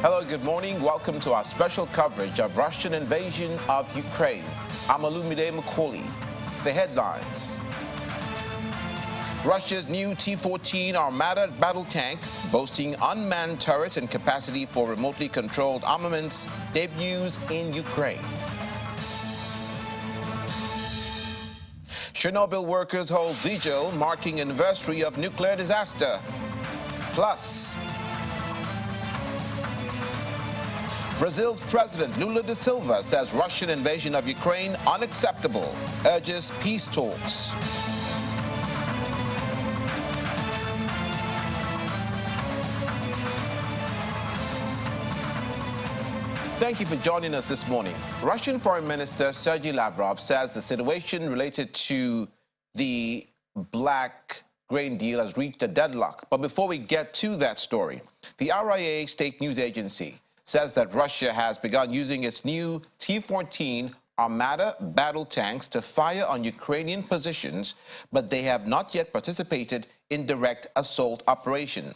Hello, good morning. Welcome to our special coverage of Russian invasion of Ukraine. I'm Olumide Macaulay. The headlines. Russia's new T-14 Armada battle tank, boasting unmanned turrets and capacity for remotely controlled armaments, debuts in Ukraine. Chernobyl workers hold vigil marking anniversary of nuclear disaster. Plus, Brazil's President Lula da Silva says Russian invasion of Ukraine unacceptable, urges peace talks. Thank you for joining us this morning. Russian Foreign Minister Sergei Lavrov says the situation related to the black grain deal has reached a deadlock. But before we get to that story, the RIA state news agency says that Russia has begun using its new T-14 Armada battle tanks to fire on Ukrainian positions, but they have not yet participated in direct assault operation.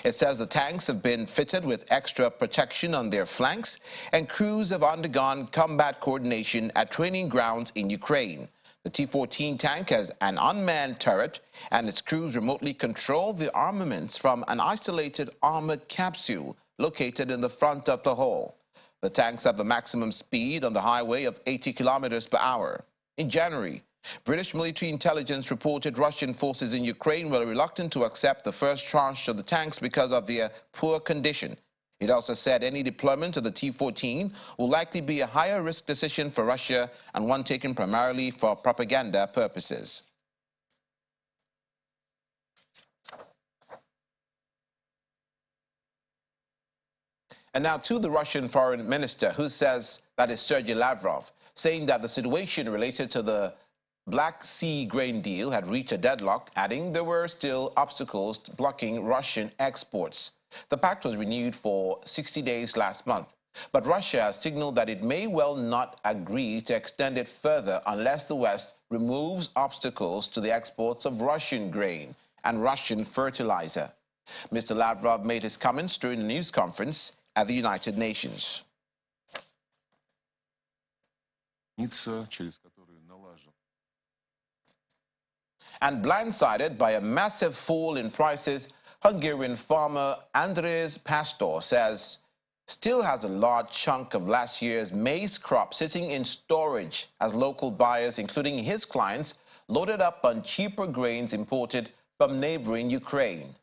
It says the tanks have been fitted with extra protection on their flanks, and crews have undergone combat coordination at training grounds in Ukraine. The T-14 tank has an unmanned turret, and its crews remotely control the armaments from an isolated armored capsule located in the front of the hull. The tanks have a maximum speed on the highway of 80 kilometers per hour. In January, British military intelligence reported Russian forces in Ukraine were reluctant to accept the first tranche of the tanks because of their poor condition. It also said any deployment of the T-14 will likely be a higher risk decision for Russia and one taken primarily for propaganda purposes. And now to the Russian foreign minister, who says, that is Sergei Lavrov, saying that the situation related to the Black Sea grain deal had reached a deadlock, adding there were still obstacles blocking Russian exports. The pact was renewed for 60 days last month, but Russia has signaled that it may well not agree to extend it further unless the West removes obstacles to the exports of Russian grain and Russian fertilizer. Mr. Lavrov made his comments during a news conference at the United Nations. And blindsided by a massive fall in prices, Hungarian farmer Andrés Pastor says still has a large chunk of last year's maize crop sitting in storage as local buyers, including his clients, loaded up on cheaper grains imported from neighboring Ukraine.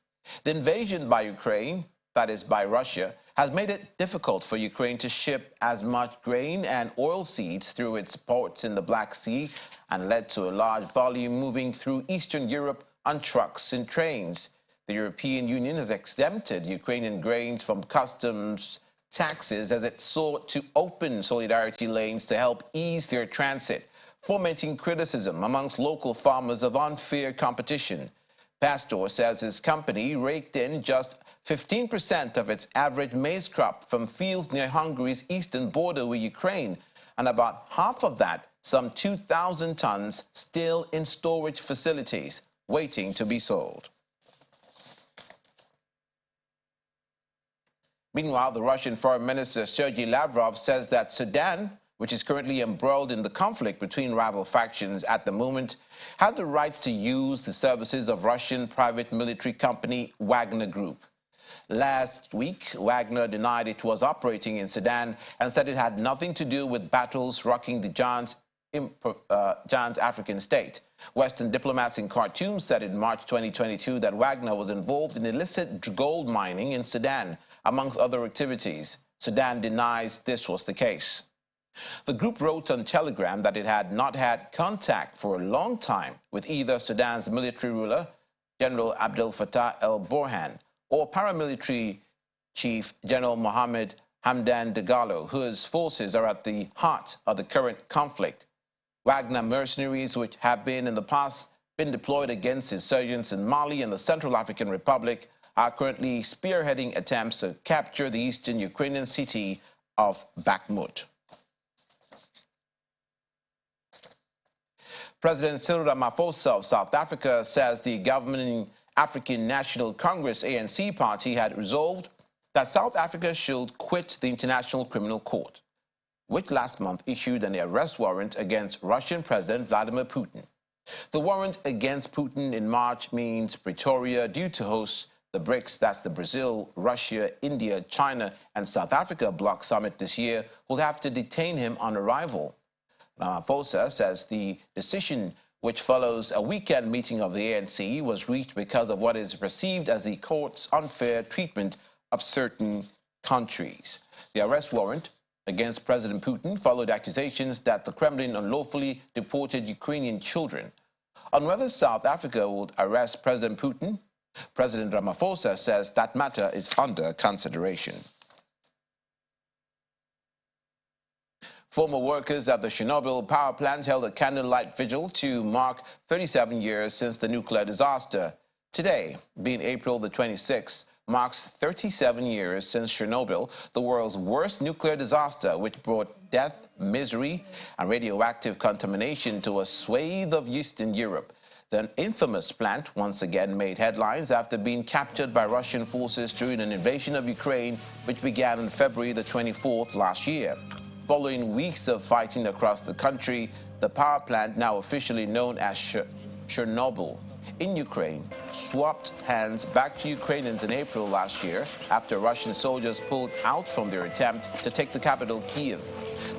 The invasion by Ukraine, that is by Russia, has made it difficult for Ukraine to ship as much grain and oilseeds through its ports in the Black Sea and led to a large volume moving through Eastern Europe on trucks and trains. The European Union has exempted Ukrainian grains from customs taxes as it sought to open solidarity lanes to help ease their transit, fomenting criticism amongst local farmers of unfair competition. Pastor says his company raked in just 15% of its average maize crop from fields near Hungary's eastern border with Ukraine, and about half of that, some 2,000 tons, still in storage facilities, waiting to be sold. Meanwhile, the Russian Foreign Minister Sergei Lavrov says that Sudan, which is currently embroiled in the conflict between rival factions at the moment, had the right to use the services of Russian private military company Wagner Group. Last week, Wagner denied it was operating in Sudan and said it had nothing to do with battles rocking the giant African state. Western diplomats in Khartoum said in March 2022 that Wagner was involved in illicit gold mining in Sudan, amongst other activities. Sudan denies this was the case. The group wrote on Telegram that it had not had contact for a long time with either Sudan's military ruler, General Abdel Fattah el-Burhan, or paramilitary chief General Mohammed Hamdan Dagalo, whose forces are at the heart of the current conflict. Wagner mercenaries, which have been in the past been deployed against insurgents in Mali and the Central African Republic, are currently spearheading attempts to capture the eastern Ukrainian city of Bakhmut. President Cyril Ramaphosa of South Africa says the governing African National Congress ANC party had resolved that South Africa should quit the International Criminal Court, which last month issued an arrest warrant against Russian President Vladimir Putin. The warrant against Putin in March means Pretoria, due to host the BRICS, that's the Brazil, Russia, India, China, and South Africa bloc summit this year, will have to detain him on arrival. Ramaphosa says the decision, which follows a weekend meeting of the ANC, was reached because of what is perceived as the court's unfair treatment of certain countries. The arrest warrant against President Putin followed accusations that the Kremlin unlawfully deported Ukrainian children. On whether South Africa would arrest President Putin, President Ramaphosa says that matter is under consideration. Former workers at the Chernobyl power plant held a candlelight vigil to mark 37 years since the nuclear disaster. Today, being April the 26th, marks 37 years since Chernobyl, the world's worst nuclear disaster, which brought death, misery, and radioactive contamination to a swathe of Eastern Europe. The infamous plant once again made headlines after being captured by Russian forces during an invasion of Ukraine, which began on February the 24th last year. Following weeks of fighting across the country, the power plant, now officially known as Chernobyl in Ukraine, swapped hands back to Ukrainians in April last year after Russian soldiers pulled out from their attempt to take the capital, Kyiv.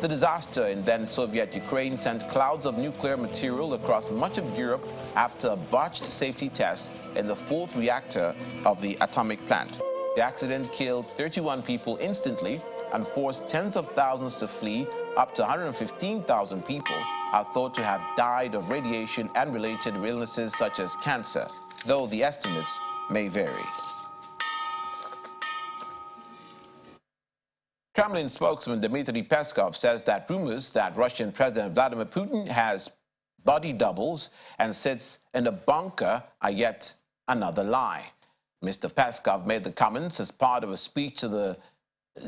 The disaster in then Soviet Ukraine sent clouds of nuclear material across much of Europe after a botched safety test in the fourth reactor of the atomic plant. The accident killed 31 people instantly and forced tens of thousands to flee. Up to 115,000 people are thought to have died of radiation and related illnesses such as cancer, though the estimates may vary. Kremlin spokesman Dmitry Peskov says that rumors that Russian President Vladimir Putin has body doubles and sits in a bunker are yet another lie. Mr. Peskov made the comments as part of a speech to the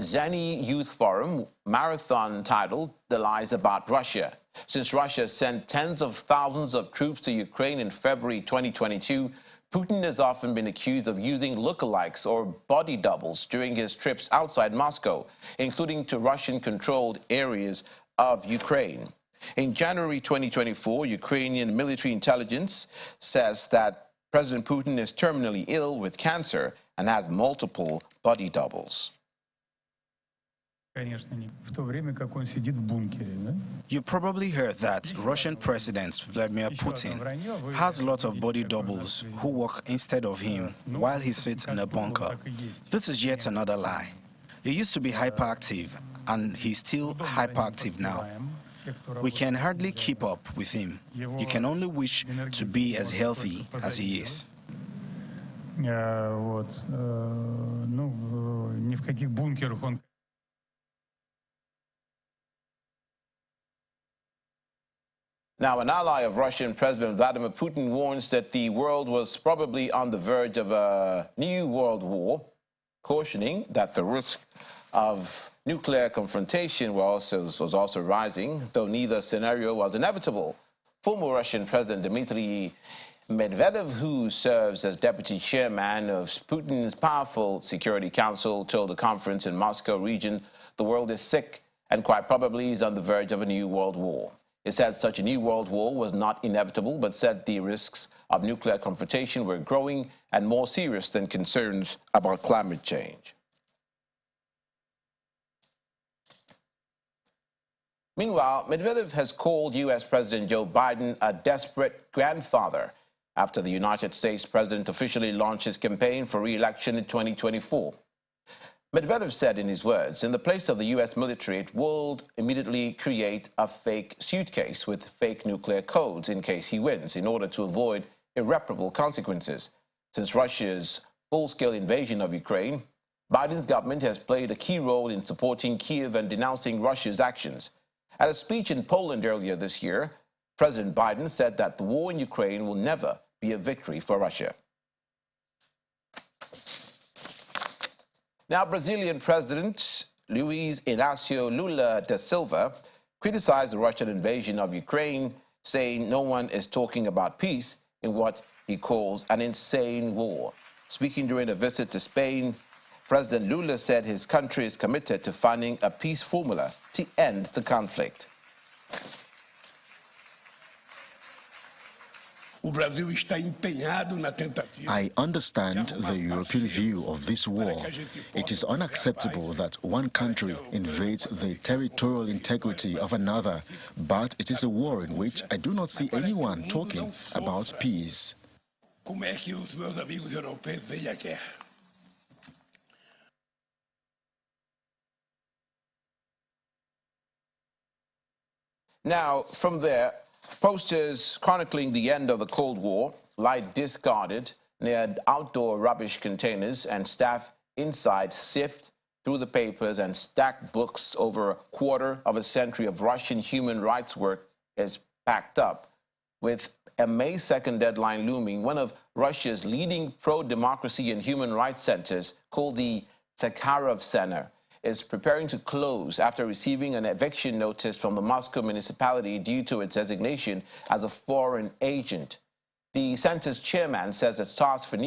Zany Youth Forum marathon titled "The Lies About Russia." Since Russia sent tens of thousands of troops to Ukraine in February 2022, Putin has often been accused of using lookalikes or body doubles during his trips outside Moscow, including to Russian-controlled areas of Ukraine. In January 2024, Ukrainian military intelligence says that President Putin is terminally ill with cancer and has multiple body doubles. You probably heard that Russian President Vladimir Putin has lots of body doubles who work instead of him while he sits in a bunker. This is yet another lie. He used to be hyperactive, and he's still hyperactive now. We can hardly keep up with him. You can only wish to be as healthy as he is. Now, an ally of Russian President Vladimir Putin warns that the world was probably on the verge of a new world war, cautioning that the risk of nuclear confrontation was also rising, though neither scenario was inevitable. Former Russian President Dmitry Medvedev, who serves as deputy chairman of Putin's powerful Security Council, told the conference in Moscow region the world is sick and quite probably is on the verge of a new world war. He said such a new world war was not inevitable, but said the risks of nuclear confrontation were growing and more serious than concerns about climate change. Meanwhile, Medvedev has called U.S. President Joe Biden a desperate grandfather after the United States president officially launched his campaign for re-election in 2024. Medvedev said in his words, in the place of the U.S. military, it would immediately create a fake suitcase with fake nuclear codes in case he wins, in order to avoid irreparable consequences. Since Russia's full-scale invasion of Ukraine, Biden's government has played a key role in supporting Kyiv and denouncing Russia's actions. At a speech in Poland earlier this year, President Biden said that the war in Ukraine will never be a victory for Russia. Now, Brazilian President Luiz Inácio Lula da Silva criticized the Russian invasion of Ukraine, saying no one is talking about peace in what he calls an insane war. Speaking during a visit to Spain, President Lula said his country is committed to finding a peace formula to end the conflict. I understand the European view of this war. It is unacceptable that one country invades the territorial integrity of another, but it is a war in which I do not see anyone talking about peace. Now, from there, posters chronicling the end of the Cold War lie discarded near outdoor rubbish containers, and staff inside sift through the papers and stack books. Over a quarter of a century of Russian human rights work is packed up. With a May 2nd deadline looming, one of Russia's leading pro-democracy and human rights centers, called the Sakharov Center, is preparing to close after receiving an eviction notice from the Moscow municipality due to its designation as a foreign agent. The center's chairman says its task for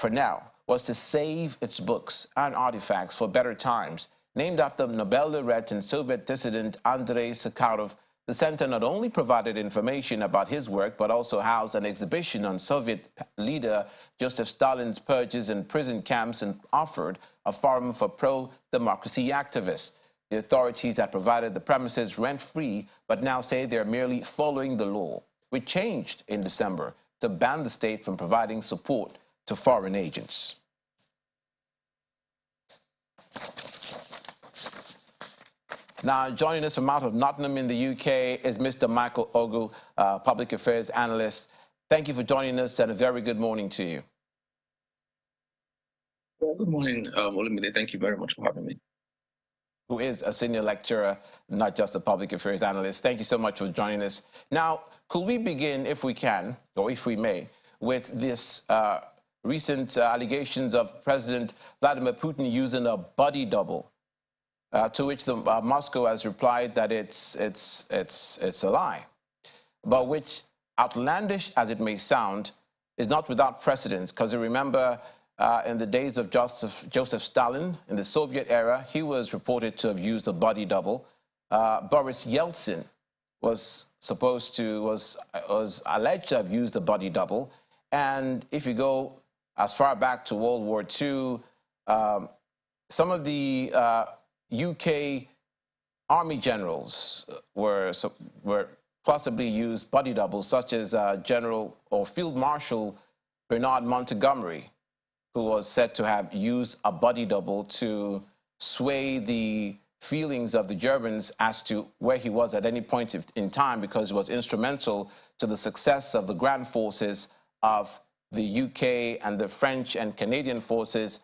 now was to save its books and artifacts for better times. Named after Nobel laureate and Soviet dissident Andrei Sakharov, the center not only provided information about his work, but also housed an exhibition on Soviet leader Joseph Stalin's purges in prison camps and offered a forum for pro-democracy activists. The authorities had provided the premises rent-free, but now say they're merely following the law, which changed in December to ban the state from providing support to foreign agents. Now, joining us from out of Nottingham in the UK is Mr. Michael Ogu, public affairs analyst. Thank you for joining us, and a very good morning to you. Well, good morning, Olumide. Thank you very much for having me. Who is a senior lecturer, not just a public affairs analyst. Thank you so much for joining us. Now, could we begin, if we can, or if we may, with this recent allegations of President Vladimir Putin using a body double? To which Moscow has replied that it's a lie, but which, outlandish as it may sound, is not without precedence. Because you remember, in the days of Joseph Stalin, in the Soviet era, he was reported to have used a body double. Boris Yeltsin was alleged to have used a body double. And if you go as far back to World War II, some of the UK army generals were possibly used body doubles, such as General or Field Marshal Bernard Montgomery, who was said to have used a body double to sway the feelings of the Germans as to where he was at any point in time, because he was instrumental to the success of the ground forces of the UK and the French and Canadian forces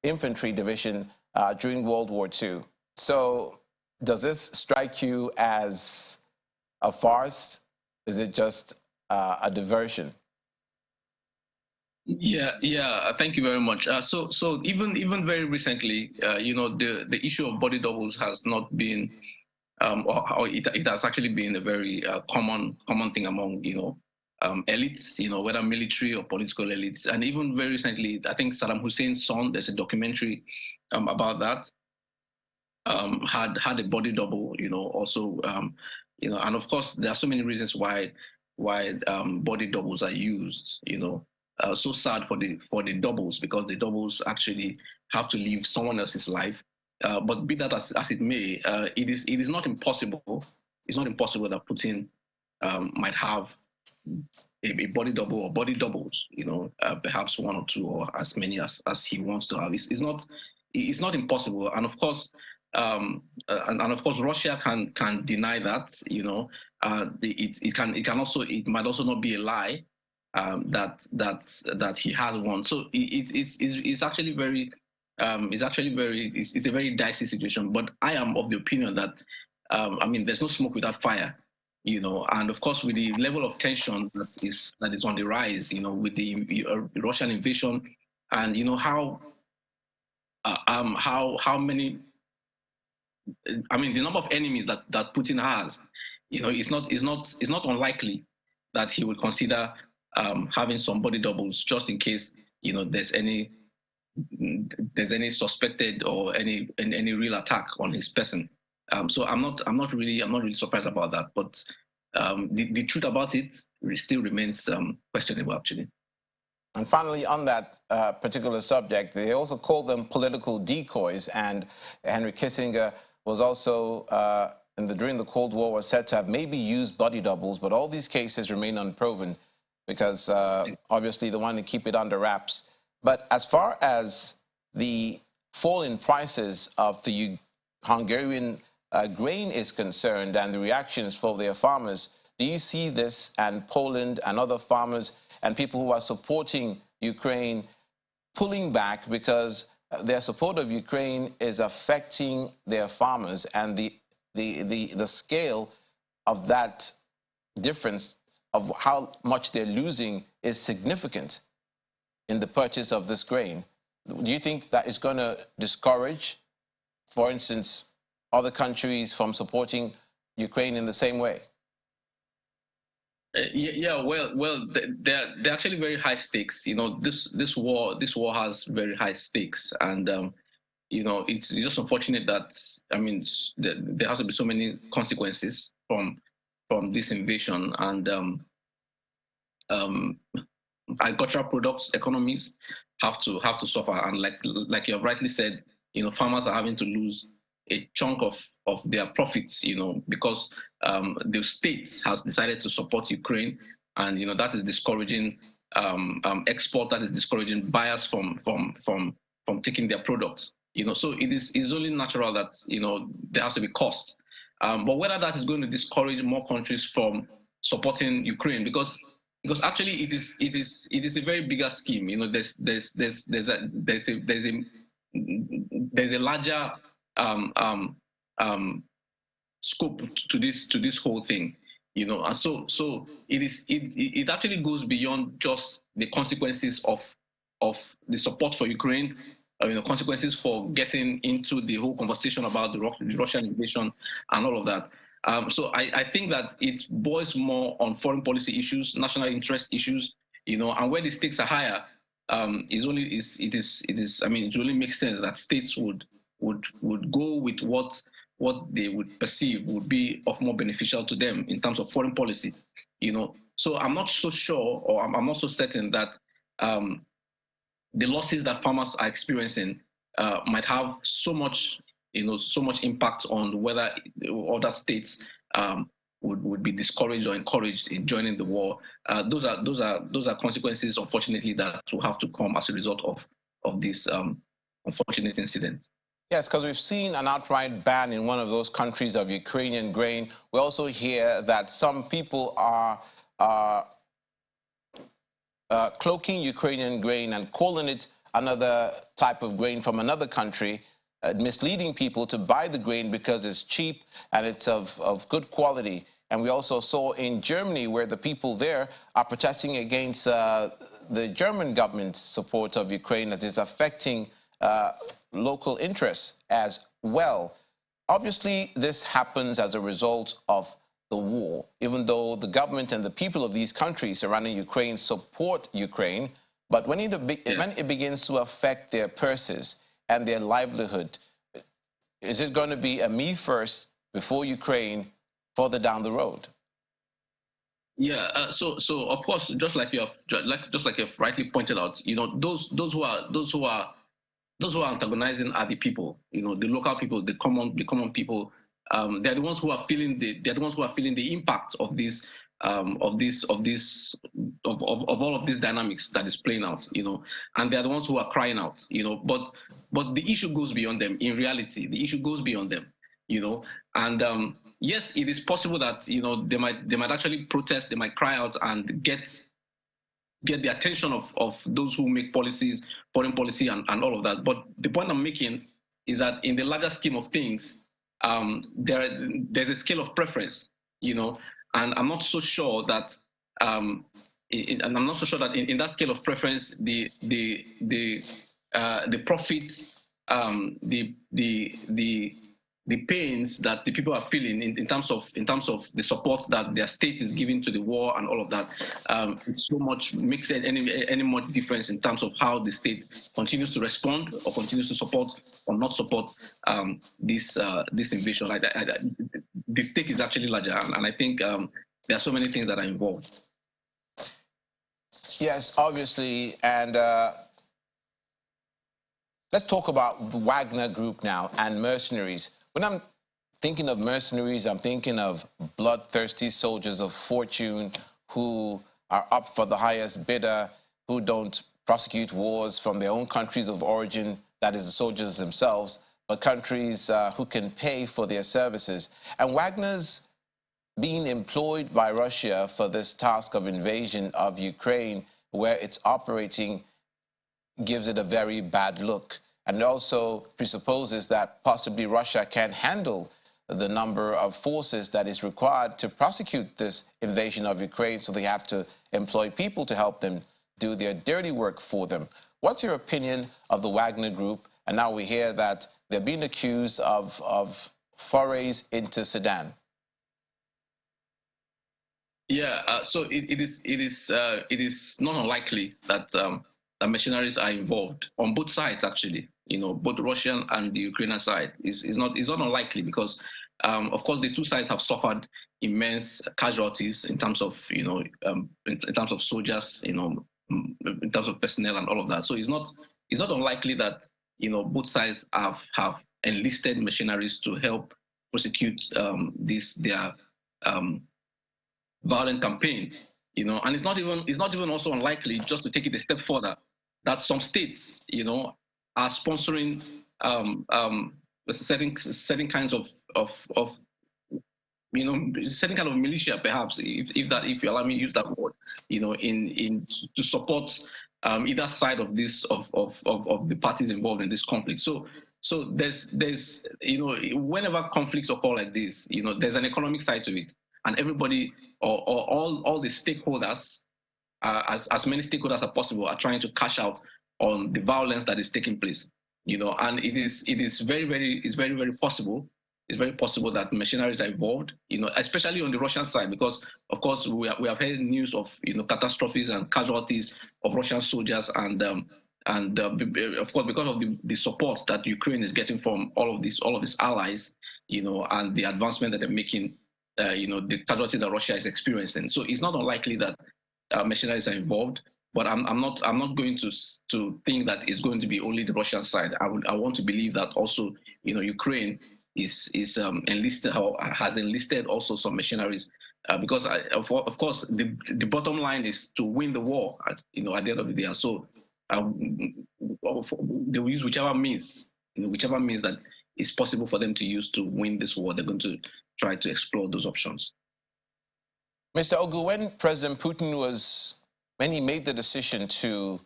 infantry division during World War II. So does this strike you as a farce? Is it just a diversion? Yeah. Thank you very much. So even very recently, the issue of body doubles has not been, or it has actually been a very common thing among elites, whether military or political elites. And even very recently, I think Saddam Hussein's son, there's a documentary about that, had a body double, also, and of course there are so many reasons why body doubles are used, so sad for the doubles, because the doubles actually have to live someone else's life. But be that as it may, it is not impossible. It's not impossible that Putin might have a body double or body doubles, perhaps one or two or as many as he wants to have. It's not impossible, and of course, Russia can deny that. It might also not be a lie that he has one. So it's actually a very dicey situation. But I am of the opinion that there's no smoke without fire. And of course, with the level of tension that is on the rise, with the Russian invasion, and how many, the number of enemies that Putin has, it's not unlikely that he would consider having some body doubles just in case there's any there's any suspected or any real attack on his person. So I'm not really surprised about that. But the truth about it still remains questionable, actually. And finally, on that particular subject, they also call them political decoys. And Henry Kissinger was also, during the Cold War, was said to have maybe used body doubles, but all these cases remain unproven because obviously they want to keep it under wraps. But as far as the fall in prices of the Hungarian grain is concerned and the reactions for their farmers, do you see this and Poland and other farmers and people who are supporting Ukraine pulling back because their support of Ukraine is affecting their farmers, and the scale of that difference of how much they're losing is significant in the purchase of this grain? Do you think that is going to discourage, for instance, other countries from supporting Ukraine in the same way? Well, they're actually very high stakes. You know, this war has very high stakes, and you know, it's just unfortunate that, I mean, there has to be so many consequences from this invasion, and agricultural products economies have to suffer, and like you have rightly said, you know, farmers are having to lose a chunk of their profits, you know, because the state has decided to support Ukraine, and you know that is discouraging export, that is discouraging buyers from taking their products, you know. So it's only natural that, you know, there has to be cost, but whether that is going to discourage more countries from supporting Ukraine, because actually it is a very bigger scheme, you know. There's a larger scope to this whole thing, you know, and so it actually goes beyond just the consequences of the support for Ukraine, you know, consequences for getting into the whole conversation about the Russian invasion and all of that. So I think that it boils more on foreign policy issues, national interest issues, you know, and where the stakes are higher, it only makes sense that states would go with what they would perceive would be of more beneficial to them in terms of foreign policy, you know. So I'm not so sure, or I'm not so certain that the losses that farmers are experiencing might have so much impact on whether other states would be discouraged or encouraged in joining the war. Those are consequences, unfortunately, that will have to come as a result of this unfortunate incident. Yes, because we've seen an outright ban in one of those countries of Ukrainian grain. We also hear that some people are cloaking Ukrainian grain and calling it another type of grain from another country, misleading people to buy the grain because it's cheap and it's of good quality. And we also saw in Germany where the people there are protesting against the German government's support of Ukraine, as it's affecting local interests as well. Obviously, this happens as a result of the war, even though the government and the people of these countries surrounding Ukraine support Ukraine. But when it begins to affect their purses and their livelihood, is it going to be a me first before Ukraine further down the road? Yeah. So of course, just like you have rightly pointed out, you know, those who are antagonizing are the people, you know, the local people, the common people. They're the ones who are feeling the impact of this, of all of these dynamics that is playing out, you know, and they're the ones who are crying out, you know. But the issue goes beyond them. In reality, the issue goes beyond them, you know. And yes, it is possible that, you know, they might actually protest, they might cry out and get the attention of those who make policies, foreign policy, and all of that. But the point I'm making is that in the larger scheme of things, there's a scale of preference, you know, and I'm not so sure that in that scale of preference, the profits, the pains that the people are feeling in terms of the support that their state is giving to the war and all of that, so much makes any more difference in terms of how the state continues to respond or continues to support or not support this invasion. Like the stake is actually larger, and I think there are so many things that are involved. Yes, obviously, and let's talk about the Wagner group now and mercenaries. When I'm thinking of mercenaries, I'm thinking of bloodthirsty soldiers of fortune who are up for the highest bidder, who don't prosecute wars from their own countries of origin, that is the soldiers themselves, but countries who can pay for their services. And Wagner's being employed by Russia for this task of invasion of Ukraine, where it's operating, gives it a very bad look. And it also presupposes that possibly Russia can handle the number of forces that is required to prosecute this invasion of Ukraine, so they have to employ people to help them do their dirty work for them. What's your opinion of the Wagner group? And now we hear that they're being accused of forays into Sudan. Yeah, so it is not unlikely that mercenaries are involved on both sides. Actually, both Russian and the Ukrainian side is not unlikely because, of course, the two sides have suffered immense casualties in terms of in terms of soldiers, in terms of personnel and all of that. So it's not unlikely that both sides have enlisted mercenaries to help prosecute their violent campaign, and it's not even also unlikely, just to take it a step further, that some states, are sponsoring certain kinds of certain kind of militia, perhaps, if you allow me to use that word, to support either side of this of the parties involved in this conflict. So there's whenever conflicts occur like this, there's an economic side to it, and everybody or all the stakeholders, as many stakeholders as possible, are trying to cash out on the violence that is taking place. And it is very possible. It's very possible that mercenaries are involved. Especially on the Russian side, because of course we have heard news of catastrophes and casualties of Russian soldiers, and of course because of the support that Ukraine is getting from all of its allies, and the advancement that they're making. The casualty that Russia is experiencing. So it's not unlikely that mercenaries are involved, but I'm not going to think that it's going to be only the Russian side. I want to believe that also Ukraine is enlisted or has enlisted also some mercenaries, because of course the bottom line is to win the war at the end of the day. And so they will use whichever means that is possible for them to use to win this war. They're going to try to explore those options. Mr. Ogu, when President Putin when he made the decision to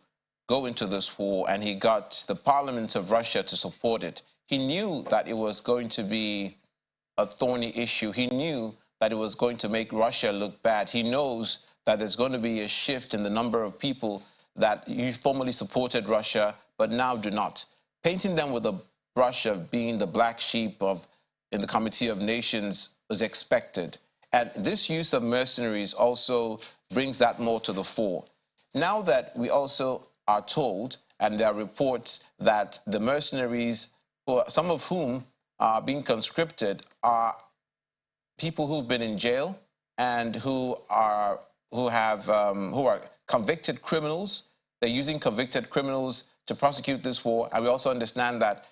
go into this war and he got the parliament of Russia to support it, he knew that it was going to be a thorny issue. He knew that it was going to make Russia look bad. He knows that there's going to be a shift in the number of people that formerly supported Russia but now do not, painting them with a brush of being the black sheep in the Committee of Nations was expected. And this use of mercenaries also brings that more to the fore. Now that we also are told, and there are reports that the mercenaries, some of whom are being conscripted, are people who've been in jail and who are convicted criminals. They're using convicted criminals to prosecute this war. And we also understand that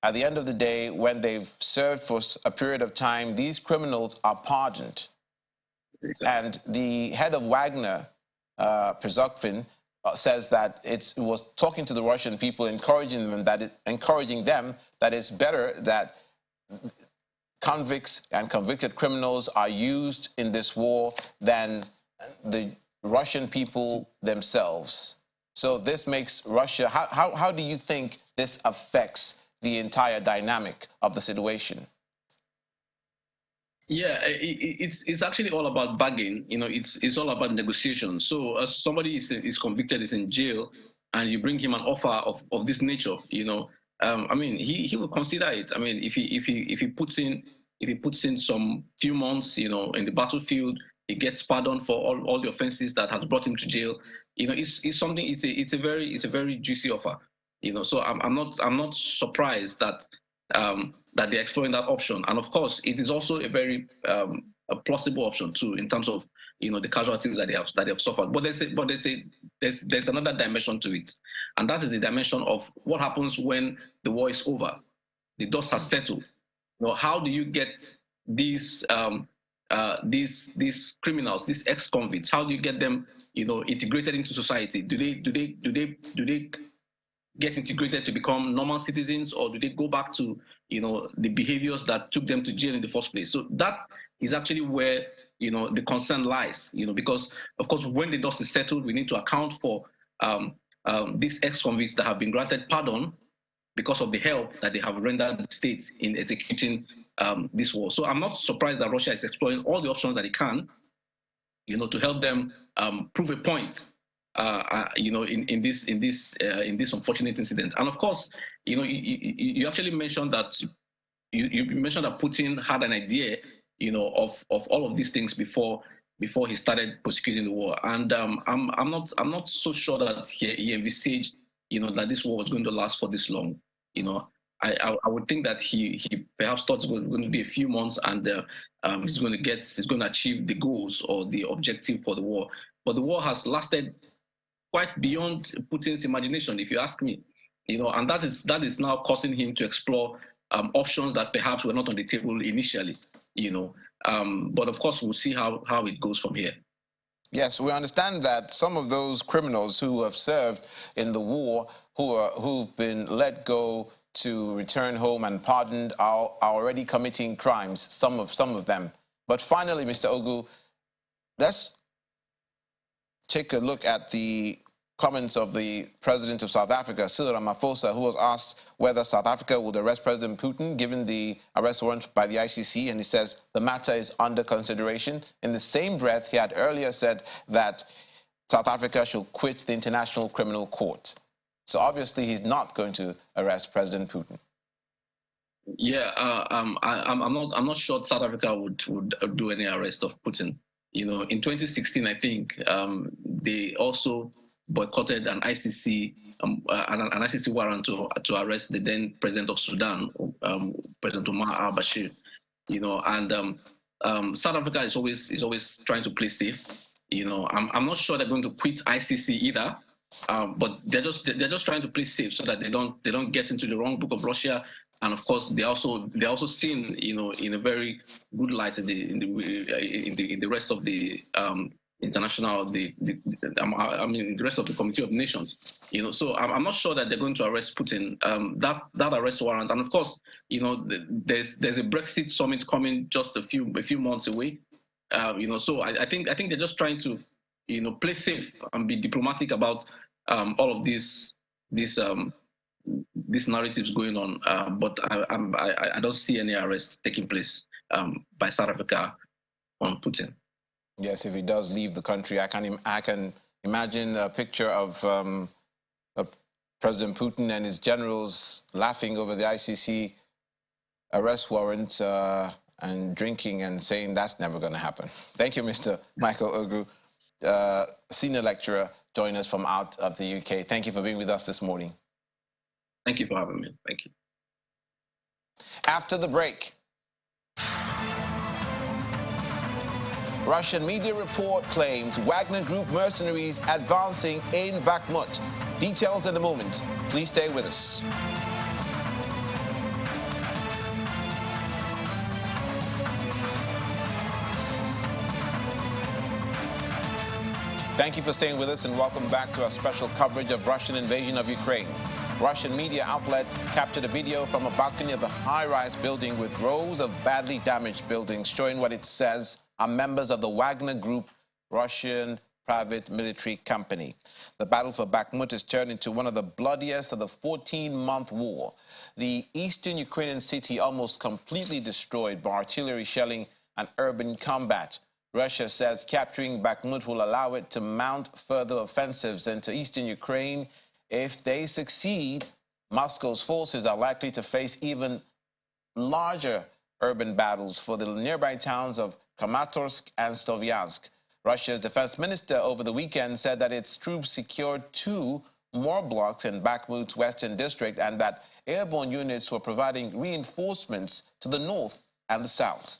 at the end of the day, when they've served for a period of time, these criminals are pardoned. Exactly. And the head of Wagner, Przokhin, says that it was talking to the Russian people, encouraging them that it's better that convicts and convicted criminals are used in this war than the Russian people themselves. So this makes Russia, how do you think this affects the entire dynamic of the situation? Yeah, it's actually all about bargaining. It's all about negotiation. So somebody is convicted, is in jail, and you bring him an offer of this nature. I mean, he will consider it. I mean, if he puts in some few months, you know, in the battlefield, he gets pardoned for all the offenses that has brought him to jail. You know, it's something. It's a very juicy offer. You know, so I'm not surprised that that they're exploring that option. And of course, it is also a very a plausible option too, in terms of, you know, the casualties that they have suffered. But there's another dimension to it, and that is the dimension of what happens when the war is over, the dust has settled. You know, how do you get these criminals, these ex-convicts? How do you get them, you know, integrated into society? Do they get integrated to become normal citizens, or do they go back to, you know, the behaviors that took them to jail in the first place? So that is actually where, you know, the concern lies, you know, because of course, when the dust is settled, we need to account for these ex-convicts that have been granted pardon because of the help that they have rendered the state in executing this war. So I'm not surprised that Russia is exploring all the options that it can, you know, to help them prove a point, you know, in this unfortunate incident. And of course, you know, you actually mentioned that you mentioned that Putin had an idea, you know, of all of these things before he started prosecuting the war. And I'm not so sure that he envisaged, you know, that this war was going to last for this long. You know, I would think that he perhaps thought it was going to be a few months, and he's going to achieve the goals or the objective for the war. But the war has lasted quite beyond Putin's imagination, if you ask me. You know, and that is now causing him to explore options that perhaps were not on the table initially. You know, but of course we'll see how it goes from here. Yes, we understand that some of those criminals who have served in the war, who've been let go to return home and pardoned, are already committing crimes. Some of them. But finally, Mr. Ogu, let's take a look at the comments of the president of South Africa, Cyril Ramaphosa, who was asked whether South Africa would arrest President Putin given the arrest warrant by the ICC, and he says the matter is under consideration. In the same breath, he had earlier said that South Africa should quit the International Criminal Court. So obviously he's not going to arrest President Putin. Yeah, I'm not sure South Africa would do any arrest of Putin. You know, in 2016, I think they also boycotted an ICC warrant to arrest the then president of Sudan, President Omar al-Bashir. You know, and South Africa is always trying to play safe. You know, I'm not sure they're going to quit ICC either, but they're just trying to play safe so that they don't get into the wrong book of Russia. And of course, they're also seen, you know, in a very good light in the rest of the international, the rest of the Committee of Nations, you know. So I'm not sure that they're going to arrest Putin. That arrest warrant, and of course, you know, there's a Brexit summit coming just a few months away, you know. So I think they're just trying to, you know, play safe and be diplomatic about all of these narratives going on. But I don't see any arrests taking place by South Africa on Putin. Yes, if he does leave the country, I can imagine a picture of President Putin and his generals laughing over the ICC arrest warrant and drinking and saying that's never going to happen. Thank you, Mr. Michael Ogu, senior lecturer, joining us from out of the UK. Thank you for being with us this morning. Thank you for having me. Thank you. After the break, Russian media report claims Wagner Group mercenaries advancing in Bakhmut. Details in a moment. Please stay with us. Thank you for staying with us and welcome back to our special coverage of Russian invasion of Ukraine. Russian media outlet captured a video from a balcony of a high-rise building with rows of badly damaged buildings showing what it says are members of the Wagner Group, Russian private military company. The battle for Bakhmut has turned into one of the bloodiest of the 14-month war. The eastern Ukrainian city almost completely destroyed by artillery shelling and urban combat. Russia says capturing Bakhmut will allow it to mount further offensives into eastern Ukraine. If they succeed, Moscow's forces are likely to face even larger urban battles for the nearby towns of Kramatorsk and Sloviansk. Russia's defense minister over the weekend said that its troops secured 2 more blocks in Bakhmut's western district and that airborne units were providing reinforcements to the north and the south.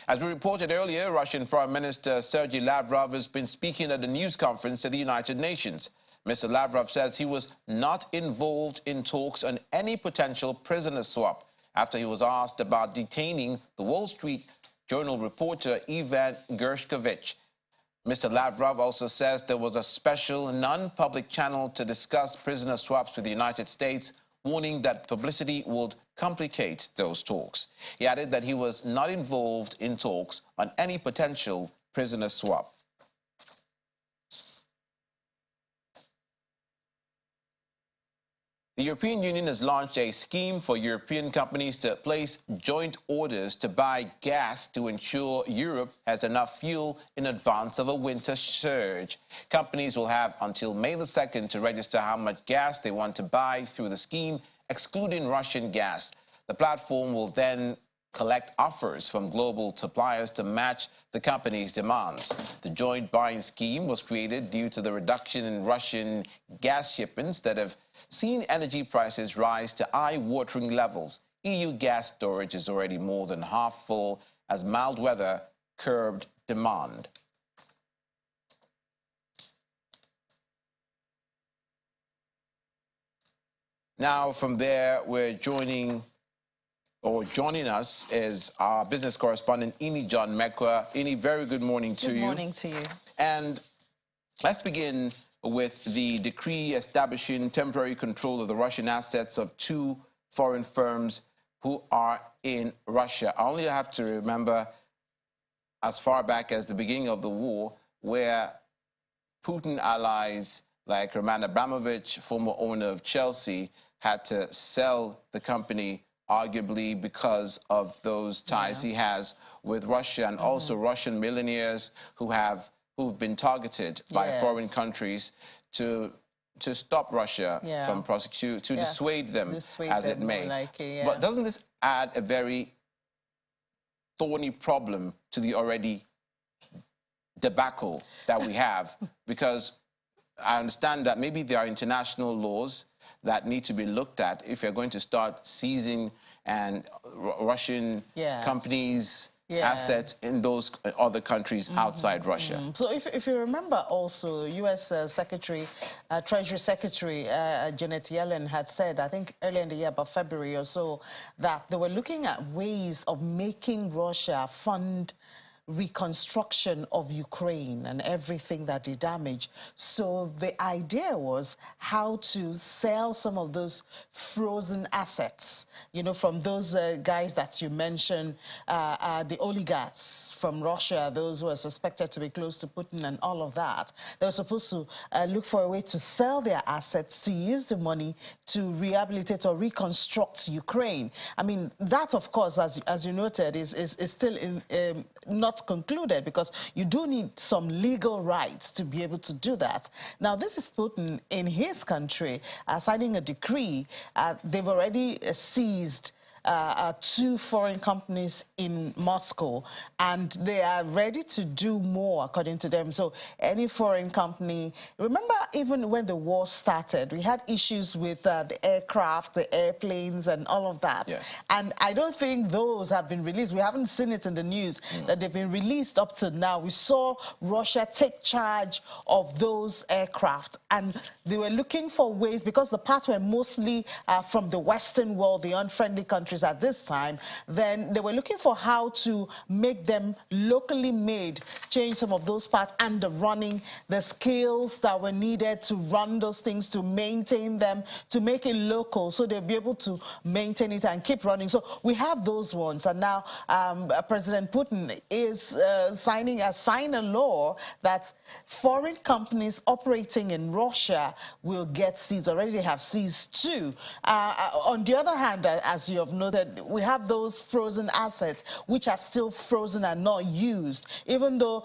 As we reported earlier, Russian Foreign Minister Sergei Lavrov has been speaking at a news conference at the United Nations. Mr. Lavrov says he was not involved in talks on any potential prisoner swap after he was asked about detaining the Wall Street Journal reporter Ivan Gershkovich. Mr. Lavrov also says there was a special non-public channel to discuss prisoner swaps with the United States, warning that publicity would complicate those talks. He added that he was not involved in talks on any potential prisoner swap. The European Union has launched a scheme for European companies to place joint orders to buy gas to ensure Europe has enough fuel in advance of a winter surge. Companies will have until May the 2nd to register how much gas they want to buy through the scheme, excluding Russian gas. The platform will then collect offers from global suppliers to match the company's demands. The joint buying scheme was created due to the reduction in Russian gas shipments that have seen energy prices rise to eye-watering levels. EU gas storage is already more than half full as mild weather curbed demand. Now, from there, joining us is our business correspondent, Ini John Mekwa. Ini, very good morning to you. Good morning to you. And let's begin with the decree establishing temporary control of the Russian assets of 2 foreign firms who are in Russia. I only have to remember as far back as the beginning of the war, where Putin allies like Roman Abramovich, former owner of Chelsea, had to sell the company arguably because of those ties he has with Russia, and also Russian millionaires who've been targeted by foreign countries to stop Russia from prosecuting, to dissuade them as it may. But doesn't this add a very thorny problem to the already debacle that we have? Because I understand that maybe there are international laws that need to be looked at if you're going to start seizing Russian companies' assets in those other countries outside Russia. So if you remember also, U.S. Treasury Secretary Janet Yellen had said, I think earlier in the year, about February or so, that they were looking at ways of making Russia fund reconstruction of Ukraine and everything that they damaged. So the idea was how to sell some of those frozen assets, you know, from those guys that you mentioned, the oligarchs from Russia, those who are suspected to be close to Putin and all of that. They were supposed to look for a way to sell their assets, to use the money to rehabilitate or reconstruct Ukraine. I mean, that, of course, as you noted, is still not concluded, because you do need some legal rights to be able to do that. Now, this is Putin in his country signing a decree. They've already seized 2 foreign companies in Moscow, and they are ready to do more, according to them. So any foreign company, remember, even when the war started, we had issues with the aircraft, the airplanes, and all of that. Yes. And I don't think those have been released. We haven't seen it in the news that they've been released up to now. We saw Russia take charge of those aircraft, and they were looking for ways, because the parts were mostly from the Western world, the unfriendly countries at this time, then they were looking for how to make them locally made, change some of those parts and the skills that were needed to run those things, to maintain them, to make it local, so they'll be able to maintain it and keep running. So we have those ones, and now President Putin is signed a law that foreign companies operating in Russia will get seized. Already they have seized 2. On the other hand, as you have noted, we have those frozen assets which are still frozen and not used, even though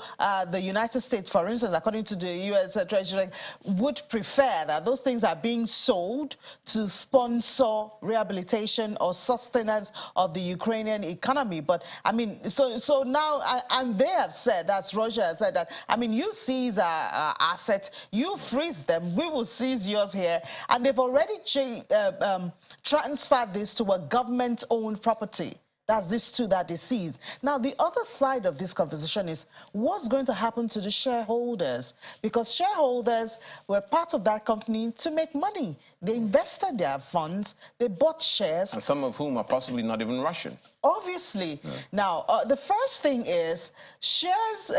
the United States, for instance, according to the U.S. Treasury, would prefer that those things are being sold to sponsor rehabilitation or sustenance of the Ukrainian economy. But I mean, so now, and they have said, that's Russia has said that, I mean, you seize our assets, you freeze them, we will seize yours here. And they've already transferred this to a government-owned property. That's these two that they seize. Now, the other side of this conversation is what's going to happen to the shareholders? Because shareholders were part of that company to make money. They invested their funds, they bought shares. And some of whom are possibly not even Russian. Obviously. Yeah. Now, the first thing is shares,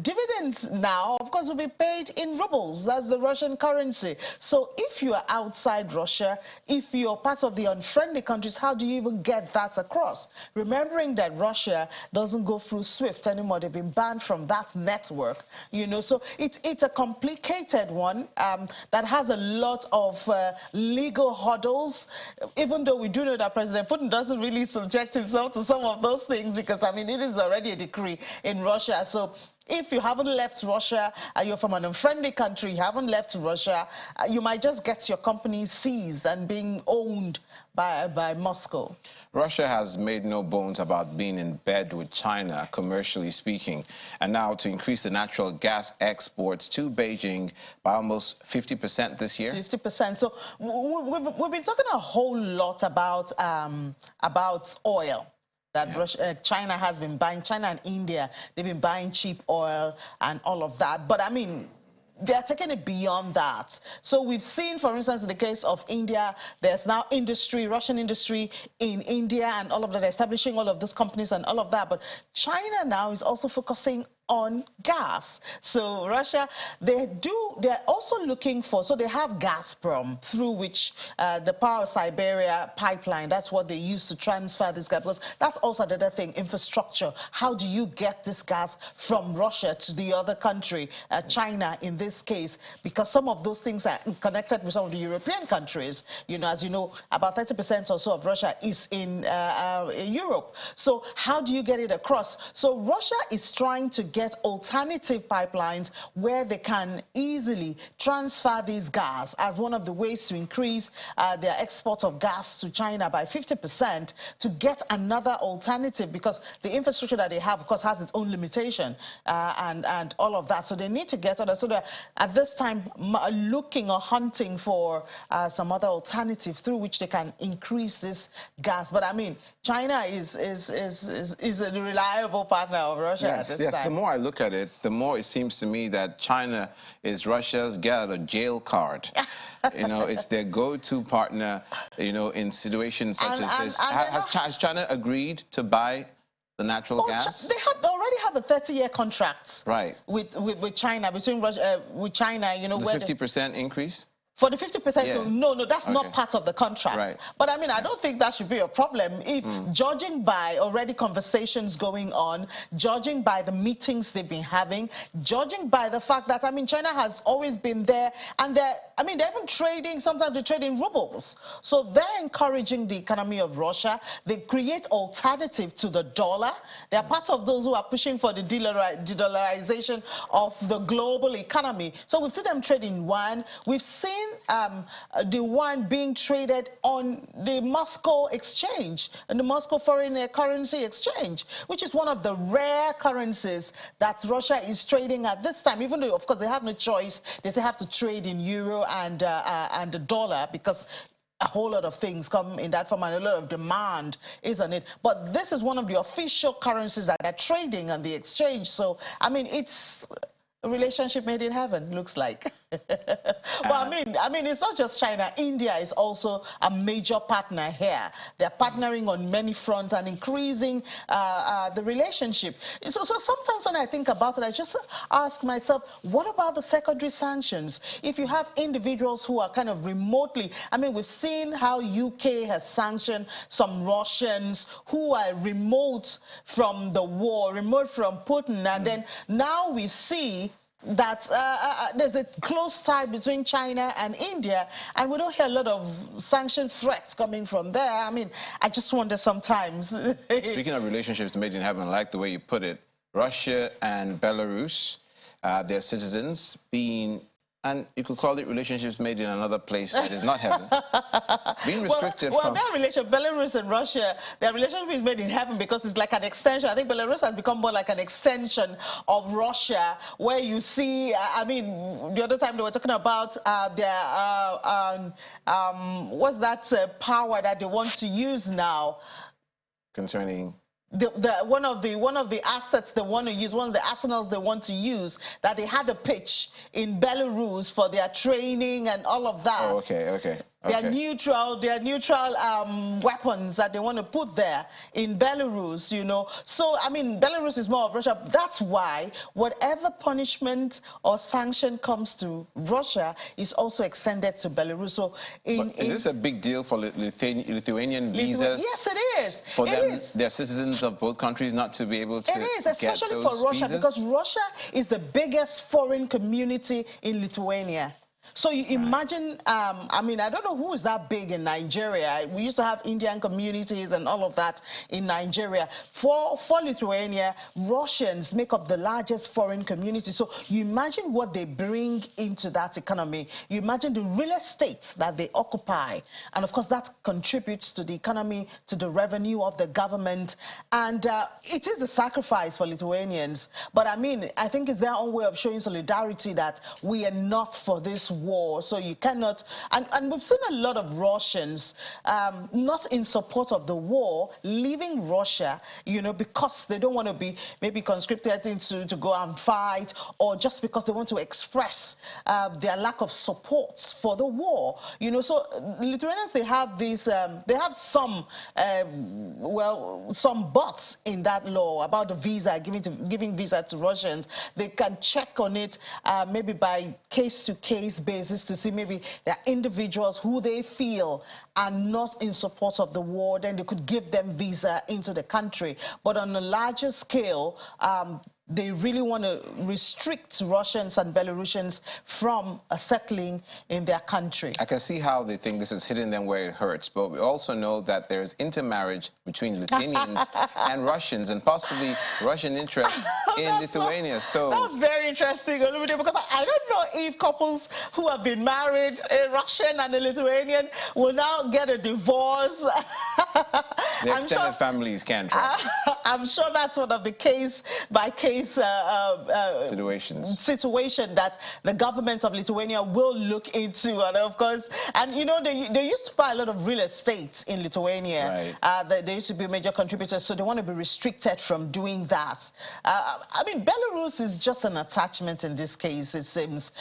dividends now, of course, will be paid in rubles. That's the Russian currency. So if you are outside Russia, if you're part of the unfriendly countries, how do you even get that across? Remembering that Russia doesn't go through SWIFT anymore. They've been banned from that network, you know. So it's a complicated one that has a lot of legal hurdles, even though we do know that President Putin doesn't really subject himself to some of those things, because I mean it is already a decree in Russia. So if you haven't left Russia, you're from an unfriendly country, you haven't left Russia, you might just get your company seized and being owned by Moscow. Russia has made no bones about being in bed with China, commercially speaking, and now to increase the natural gas exports to Beijing by almost 50% this year. 50%. So we've been talking a whole lot about oil. That Russia, China has been buying, China and India, they've been buying cheap oil and all of that. But I mean, they're taking it beyond that. So we've seen, for instance, in the case of India, there's now industry, Russian industry in India and all of that, establishing all of those companies and all of that. But China now is also focusing on gas. So Russia, they're also looking for, so they have Gazprom, through which the Power of Siberia pipeline, that's what they use to transfer this gas, because that's also the other thing, infrastructure. How do you get this gas from Russia to the other country, China in this case, because some of those things are connected with some of the European countries. You know, as you know, about 30% or so of Russia is in Europe. So how do you get it across? So Russia is trying to get alternative pipelines where they can easily transfer this gas as one of the ways to increase their export of gas to China by 50%, to get another alternative, because the infrastructure that they have, of course, has its own limitation and all of that. So they need to get other. So they're at this time looking or hunting for some other alternative through which they can increase this gas. But I mean, China is a reliable partner of Russia at this time. The more I look at it, the more it seems to me that China is Russia's get out of jail card. You know, it's their go-to partner, you know, in situations such as this. Has China agreed to buy the natural gas? They already have a 30-year contract, right, with China, between Russia with China. You know, the 50% increase. For the 50%, no, that's not part of the contract. Right. But I mean, I don't think that should be a problem. If judging by already conversations going on, judging by the meetings they've been having, judging by the fact that, I mean, China has always been there, and they're even trading, sometimes they trade in rubles. So they're encouraging the economy of Russia. They create alternative to the dollar. They're part of those who are pushing for the de-dollarization of the global economy. So we've seen them trade in yuan. We've seen the one being traded on the Moscow exchange, and the Moscow foreign currency exchange, which is one of the rare currencies that Russia is trading at this time, even though, of course, they have no choice. They still have to trade in euro and the dollar, because a whole lot of things come in that form and a lot of demand is on it. But this is one of the official currencies that are trading on the exchange. So, I mean, it's a relationship made in heaven, looks like. But I mean, it's not just China. India is also a major partner here. They're partnering on many fronts and increasing the relationship. So sometimes when I think about it, I just ask myself, what about the secondary sanctions? If you have individuals who are kind of remotely, I mean, we've seen how UK has sanctioned some Russians who are remote from the war, remote from Putin, and then now we see that there's a close tie between China and India, and we don't hear a lot of sanction threats coming from there. I mean, I just wonder sometimes. Speaking of relationships made in heaven, I like the way you put it. Russia and Belarus, their citizens being, and you could call it relationships made in another place that is not heaven, being restricted well, from... their relationship, Belarus and Russia, their relationship is made in heaven because it's like an extension. I think Belarus has become more like an extension of Russia, where you see, I mean, the other time they were talking about what's that power that they want to use now? Concerning... one of the assets they want to use, one of the arsenals they want to use, that they had a pitch in Belarus for their training and all of that. Oh, okay. Their neutral weapons that they want to put there in Belarus, you know. So, I mean, Belarus is more of Russia. That's why whatever punishment or sanction comes to Russia is also extended to Belarus. So, is this a big deal for Lithuanian visas? Yes, it is. For them, they're citizens of both countries not to be able to It is, especially for Russia, visas? because Russia is the biggest foreign community in Lithuania. So you imagine, I mean, I don't know who is that big in Nigeria. We used to have Indian communities and all of that in Nigeria. For Lithuania, Russians make up the largest foreign community. So you imagine what they bring into that economy. You imagine the real estate that they occupy. And of course, that contributes to the economy, to the revenue of the government. And it is a sacrifice for Lithuanians. But I mean, I think it's their own way of showing solidarity that we are not for this war. So you cannot, and we've seen a lot of Russians not in support of the war, leaving Russia, you know, because they don't want to be maybe conscripted into to go and fight, or just because they want to express their lack of support for the war, you know. So Lithuanians, they have these, they have some, well, some buts in that law about the visa, giving visa to Russians. They can check on it maybe by case-to-case basis to see maybe there are individuals who they feel are not in support of the war, then they could give them visa into the country. But on a larger scale, they really want to restrict Russians and Belarusians from settling in their country. I can see how they think this is hitting them where it hurts, but we also know that there's intermarriage between Lithuanians and Russians, and possibly Russian interest in Lithuania. So that's very interesting, Olumide, because I don't know if couples who have been married, a Russian and a Lithuanian, will now get a divorce. The extended families can't travel. I'm sure that's one of the case-by-case situation that the government of Lithuania will look into. And of course, and you know, they used to buy a lot of real estate in Lithuania. Right. They used to be major contributors, so they want to be restricted from doing that. I mean, Belarus is just an attachment in this case, it seems.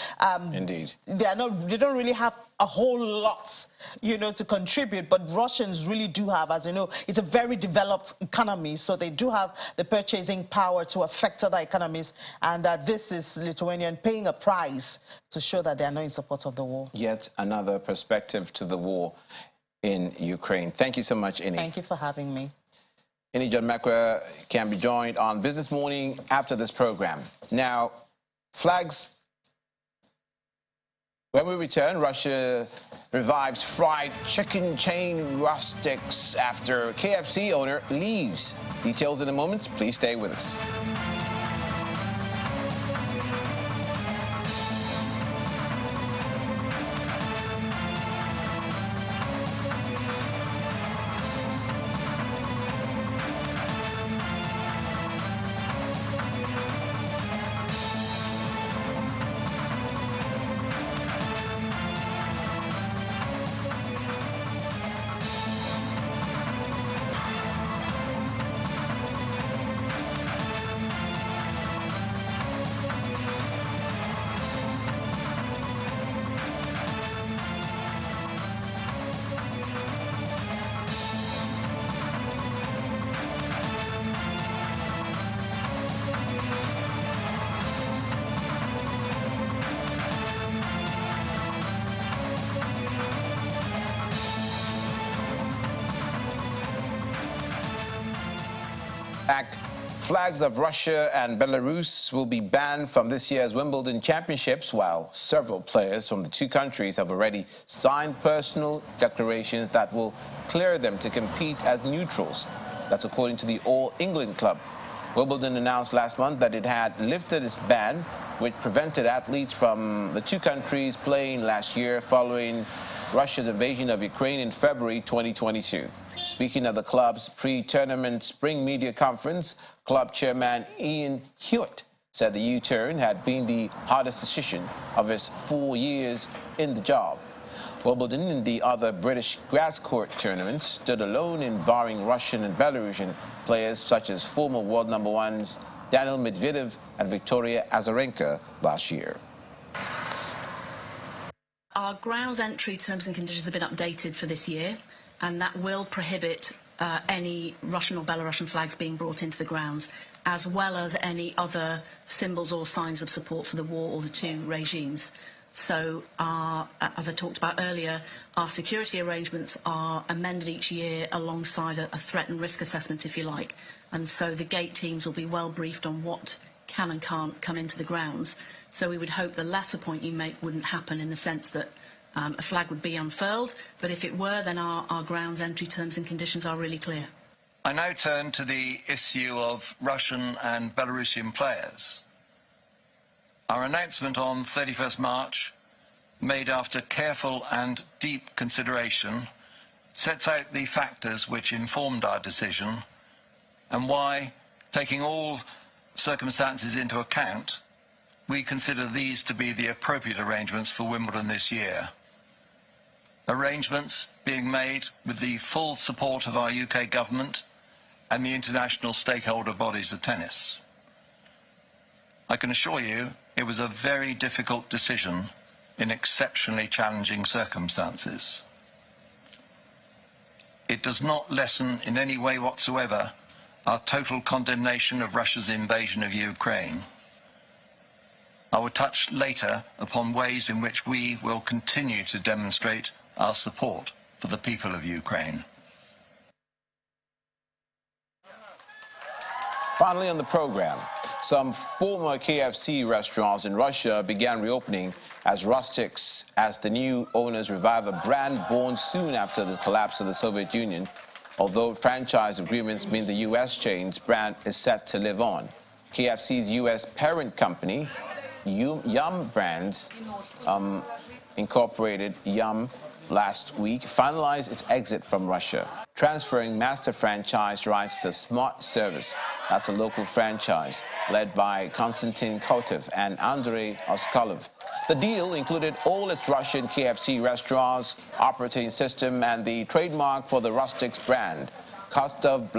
Indeed. They don't really have a whole lot, you know, to contribute, but Russians really do have, as you know, it's a very developed economy, so they do have the purchasing power to affect other economies, and this is Lithuanian paying a price to show that they are not in support of the war. Yet another perspective to the war in Ukraine. Thank you so much, Ini. Thank you for having me. Ini John Mekwa can be joined on Business Morning after this program. Now, flags. When we return, Russia revives fried chicken chain rustics after KFC owner leaves. Details in a moment. Please stay with us. Flags of Russia and Belarus will be banned from this year's Wimbledon Championships, while several players from the two countries have already signed personal declarations that will clear them to compete as neutrals. That's according to the All England Club. Wimbledon announced last month that it had lifted its ban, which prevented athletes from the two countries playing last year following Russia's invasion of Ukraine in February 2022. Speaking of the club's pre-tournament spring media conference, club chairman Ian Hewitt said the U-turn had been the hardest decision of his 4 years in the job. Wimbledon and the other British grass court tournaments stood alone in barring Russian and Belarusian players such as former world number ones Daniil Medvedev and Victoria Azarenka last year. Our grounds entry terms and conditions have been updated for this year, and that will prohibit any Russian or Belarusian flags being brought into the grounds, as well as any other symbols or signs of support for the war or the two regimes. So, as I talked about earlier, our security arrangements are amended each year alongside a threat and risk assessment, if you like. And so the gate teams will be well briefed on what can and can't come into the grounds. So we would hope the latter point you make wouldn't happen, in the sense that a flag would be unfurled. But if it were, then our grounds entry terms and conditions are really clear. I now turn to the issue of Russian and Belarusian players. Our announcement on 31st March, made after careful and deep consideration, sets out the factors which informed our decision and why, taking all circumstances into account, we consider these to be the appropriate arrangements for Wimbledon this year. Arrangements being made with the full support of our UK government and the international stakeholder bodies of tennis. I can assure you it was a very difficult decision in exceptionally challenging circumstances. It does not lessen in any way whatsoever our total condemnation of Russia's invasion of Ukraine. I will touch later upon ways in which we will continue to demonstrate our support for the people of Ukraine. Finally on the program, some former KFC restaurants in Russia began reopening as rustics as the new owners revive a brand born soon after the collapse of the Soviet Union. Although franchise agreements mean the U.S. chain's brand is set to live on. KFC's U.S. parent company, Yum Brands, Incorporated Yum, last week finalized its exit from Russia, transferring master franchise rights to Smart Service. That's a local franchise led by Konstantin Kotov and Andrei Oskolov. The deal included all its Russian KFC restaurants, operating system, and the trademark for the Rustics brand. Kostov,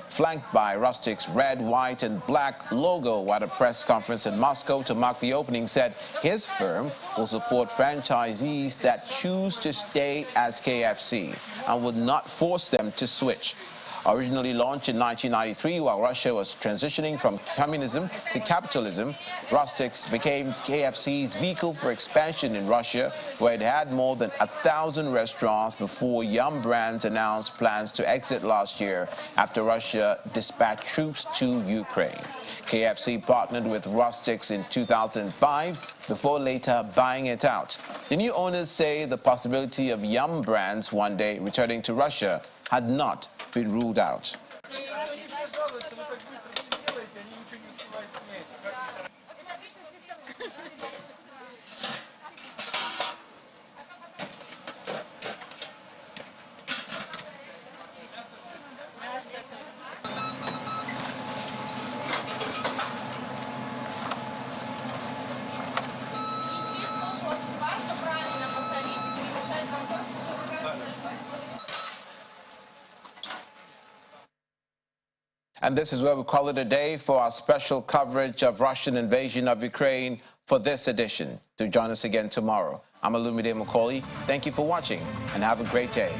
flanked by Rustics' red, white, and black logo at a press conference in Moscow to mark the opening, said his firm will support franchisees that choose to stay as KFC and would not force them to switch. Originally launched in 1993 while Russia was transitioning from communism to capitalism, Rustics became KFC's vehicle for expansion in Russia, where it had more than 1,000 restaurants before Yum Brands announced plans to exit last year after Russia dispatched troops to Ukraine. KFC partnered with Rustics in 2005 before later buying it out. The new owners say the possibility of Yum Brands one day returning to Russia had not been ruled out. And this is where we call it a day for our special coverage of Russian invasion of Ukraine for this edition. Do join us again tomorrow. I'm Olumide Macaulay. Thank you for watching and have a great day.